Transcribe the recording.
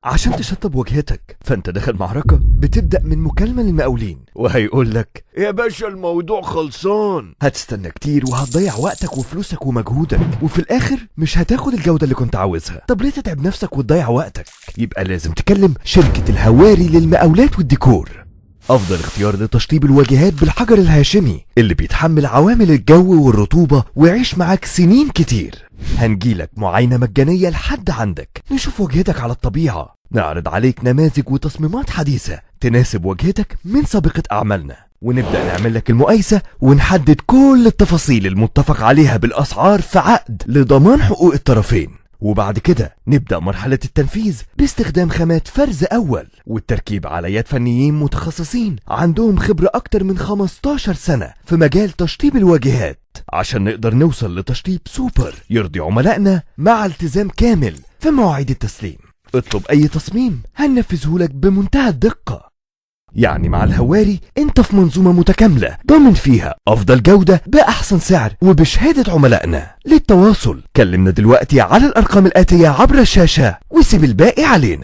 عشان تشطب واجهتك فانت داخل معركة بتبدأ من مكالمة للمقاولين وهيقول لك يا باشا الموضوع خلصان. هتستنى كتير وهتضيع وقتك وفلوسك ومجهودك وفي الاخر مش هتاخد الجودة اللي كنت عاوزها. طب ليه تتعب نفسك وتضيع وقتك؟ يبقى لازم تكلم شركة الهواري للمقاولات والديكور، افضل اختيار لتشطيب الواجهات بالحجر الهاشمي اللي بيتحمل عوامل الجو والرطوبة ويعيش معاك سنين كتير. هنجيلك معاينة مجانية لحد عندك، نشوف واجهتك على الطبيعة، نعرض عليك نماذج وتصميمات حديثة تناسب واجهتك من سابقة أعمالنا، ونبدأ نعمل لك المقايسة ونحدد كل التفاصيل المتفق عليها بالأسعار في عقد لضمان حقوق الطرفين. وبعد كده نبدأ مرحلة التنفيذ باستخدام خامات فرز أول والتركيب على يد فنيين متخصصين عندهم خبرة أكتر من 15 سنة في مجال تشطيب الواجهات، عشان نقدر نوصل لتشطيب سوبر يرضي عملائنا مع التزام كامل في مواعيد التسليم. اطلب أي تصميم هننفذهولك بمنتهى الدقة. يعني مع الهواري انت في منظومة متكاملة ضامن فيها افضل جودة باحسن سعر وبشهادة عملائنا. للتواصل كلمنا دلوقتي على الارقام الاتية عبر الشاشة وسيب الباقي علينا.